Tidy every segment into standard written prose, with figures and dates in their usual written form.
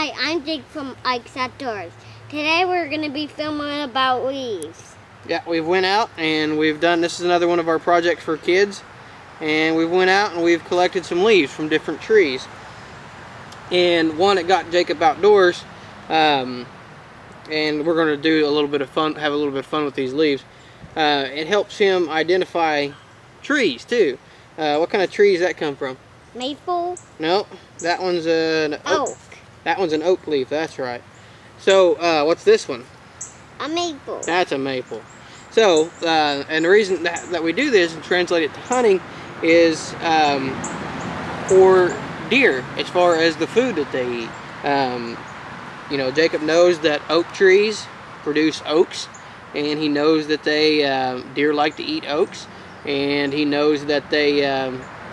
Hi, I'm Jake from Ike's Outdoors. Today we're going to be filming about leaves. Yeah, we've went out and we've done, this is another one of our projects for kids, and we went out and we've collected some leaves from different trees. And one that got Jacob outdoors, and we're going to do a little bit of fun, have a little bit of fun with these leaves. It helps him identify trees too. What kind of trees that come from? Maple? No, that one's an oak. That one's an oak leaf, that's right. So, what's this one? A maple. That's a maple. So, and the reason that we do this and translate it to hunting is for deer, as far as the food that they eat. You know, Jacob knows that oak trees produce oaks, and he knows that they deer like to eat oaks, and he knows that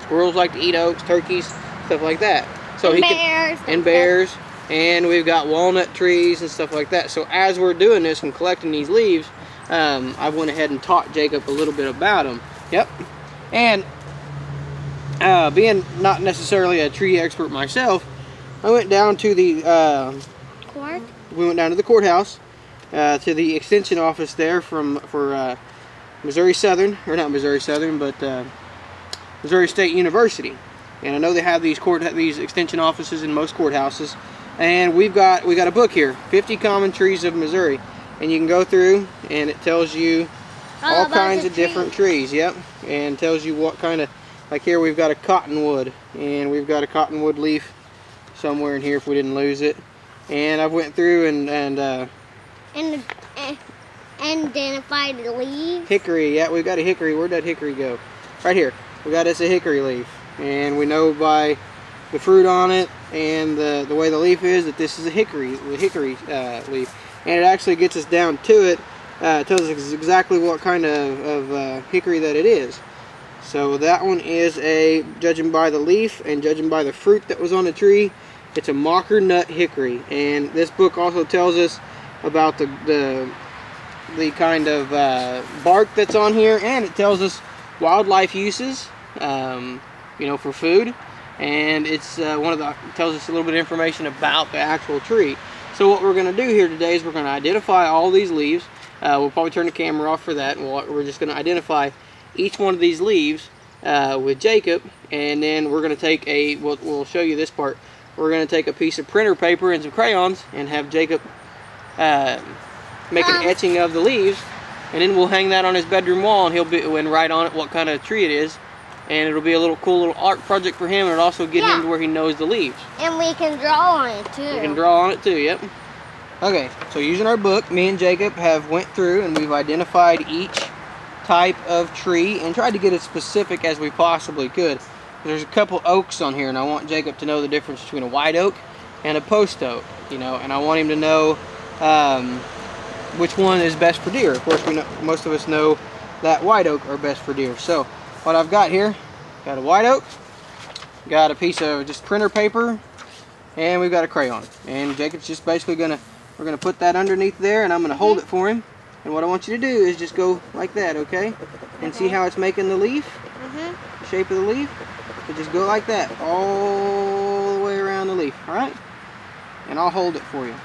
squirrels like to eat oaks, turkeys, stuff like that. So and bears. And bears. And we've got walnut trees and stuff like that. So as we're doing this and collecting these leaves, I went ahead and taught Jacob a little bit about them. Yep. And being not necessarily a tree expert myself, I went down to the court. We went down to the courthouse, to the extension office there for Missouri Southern, or not Missouri Southern, but Missouri State University. And I know they have these extension offices in most courthouses. And we got a book here, 50 Common Trees of Missouri, and you can go through and it tells you all kinds of different trees. Yep, and tells you what kind of, like here we've got a cottonwood, and we've got a cottonwood leaf somewhere in here if we didn't lose it. And I went through and identified the leaf. Hickory, yeah, we've got a hickory. Where'd that hickory go? Right here. We got us a hickory leaf, and we know by the fruit on it and the way the leaf is that this is a hickory leaf, and it actually gets us down to it. Tells us exactly what kind of hickory that it is. So that one is judging by the leaf and judging by the fruit that was on the tree, it's a mocker nut hickory. And this book also tells us about the kind of bark that's on here, and it tells us wildlife uses, you know, for food. And it's tells us a little bit of information about the actual tree. So what we're going to do here today is we're going to identify all these leaves. We'll probably turn the camera off for that, and we're just going to identify each one of these leaves with Jacob, and then we're going to take we'll show you this part. We're going to take a piece of printer paper and some crayons and have Jacob make an etching of the leaves, and then we'll hang that on his bedroom wall, and write on it what kind of tree it is. And it'll be a cool little art project for him, and it'll also get him to where he knows the leaves. And we can draw on it too. We can draw on it too, yep. Okay, so using our book, me and Jacob have went through and we've identified each type of tree and tried to get as specific as we possibly could. There's a couple oaks on here, and I want Jacob to know the difference between a white oak and a post oak, you know, and I want him to know which one is best for deer. Of course, most of us know that white oak are best for deer. So what I've got here, got a white oak, got a piece of just printer paper, and we've got a crayon. And Jacob's just basically we're gonna put that underneath there, and I'm gonna hold it for him. And what I want you to do is just go like that, okay? And see how it's making the leaf, the shape of the leaf. So just go like that all the way around the leaf, all right? And I'll hold it for you.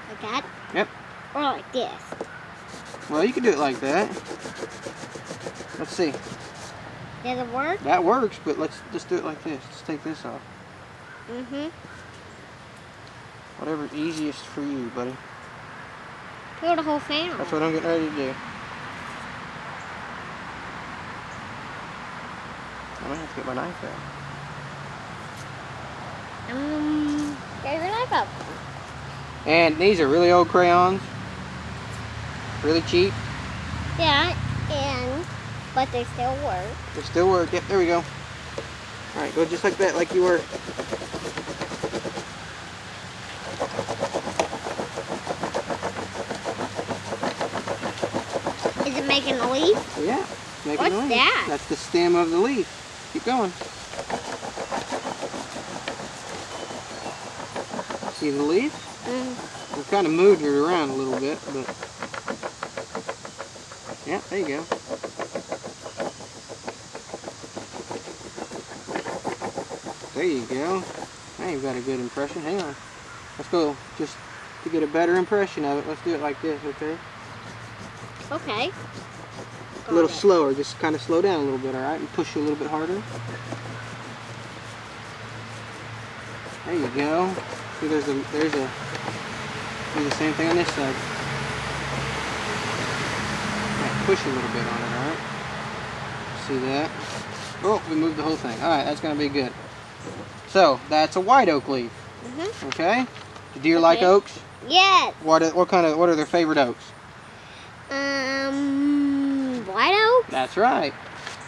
Like that? Yep. Or like this? Well, you can do it like that. Let's see. Does it work? That works, but let's just do it like this. Let's take this off. Whatever's easiest for you, buddy. Put the whole thing on. That's what I'm getting ready to do. I might have to get my knife out. Get your knife out. And these are really old crayons. Really cheap. Yeah, but they still work. They still work. Yep, there we go. Alright, go just like that, like you were. Is it making a leaf? Yeah, making a leaf. What's that? That's the stem of the leaf. Keep going. See the leaf? We've kind of moved it around a little bit, but yeah, there you go. There you go. Now you've got a good impression. Hang on. Let's go. Just to get a better impression of it, let's do it like this, okay? Okay. A little slower. Just kind of slow down a little bit, all right? And push you a little bit harder. There you go. See, do the same thing on this side. Right, push a little bit on it, all right? See that? Oh, we moved the whole thing. All right, that's gonna be good. So that's a white oak leaf. Okay. Do deer like oaks? Yes. What are their favorite oaks? White oak? That's right.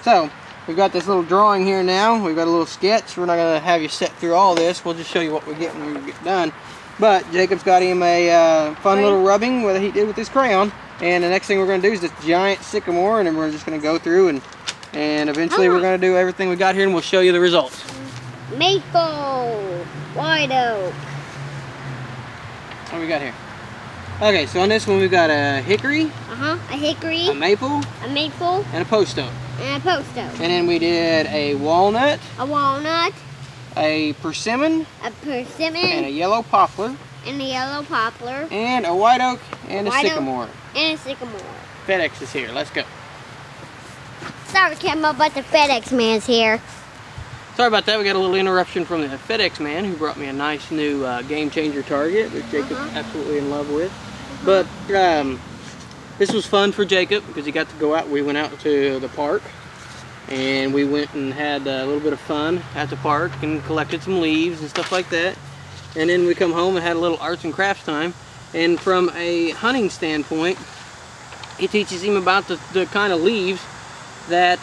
So we've got this little drawing here now. We've got a little sketch. We're not gonna have you sit through all this. We'll just show you what we get when we get done. But Jacob's got him a fun little rubbing that he did with his crayon. And the next thing we're gonna do is this giant sycamore, and then we're just gonna go through and eventually we're gonna do everything we got here, and we'll show you the results. Maple, white oak. What do we got here? Okay, so on this one we've got a hickory, A hickory, a maple, and a post oak. post oak. And then we did a walnut, A walnut, a persimmon, a persimmon, and a yellow poplar, and a yellow poplar, and a white oak, and a White oak. sycamore. and a sycamore. FedEx is here. Let's go. Sorry, Camel, but the FedEx man's here. Sorry about that. We got a little interruption from the FedEx man who brought me a nice new Game Changer target that Jacob's absolutely in love with. But this was fun for Jacob because he got to go out. We went out to the park and we went and had a little bit of fun at the park and collected some leaves and stuff like that. And then we come home and had a little arts and crafts time. And from a hunting standpoint, it teaches him about the kind of leaves that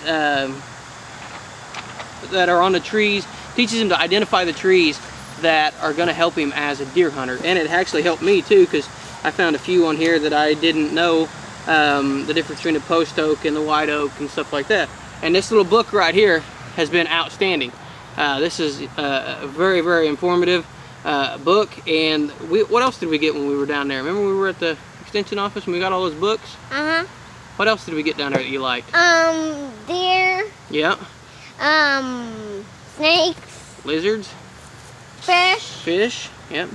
that are on the trees, teaches him to identify the trees that are going to help him as a deer hunter. And it actually helped me too, because I found a few on here that I didn't know the difference between the post oak and the white oak and stuff like that. And this little book right here has been outstanding. This is a very, very informative book. And what else did we get when we were down there? Remember we were at the extension office and we got all those books? What else did we get down there that you liked? Deer. Yeah. Snakes. Lizards. Fish. Fish. Yep.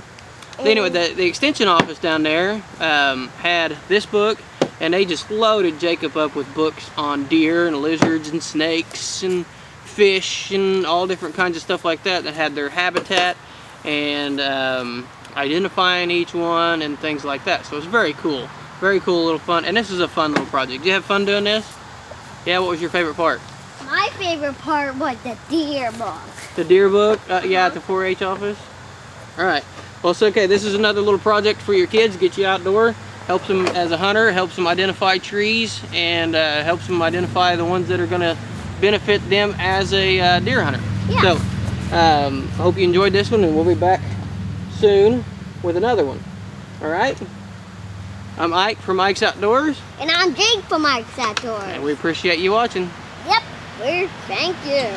Anyway, the extension office down there had this book, and they just loaded Jacob up with books on deer and lizards and snakes and fish and all different kinds of stuff like that had their habitat and identifying each one and things like that. So it's very cool. Very cool, little fun. And this is a fun little project. Did you have fun doing this? Yeah, what was your favorite part? My favorite part was the deer book. The deer book? Yeah, at the 4-H office? Alright. Well, it's okay. This is another little project for your kids. Get you outdoor. Helps them as a hunter. Helps them identify trees. And helps them identify the ones that are going to benefit them as a deer hunter. Yeah. So, I hope you enjoyed this one. And we'll be back soon with another one. Alright? I'm Ike from Ike's Outdoors. And I'm Jake from Ike's Outdoors. And we appreciate you watching. Yep. Thank you.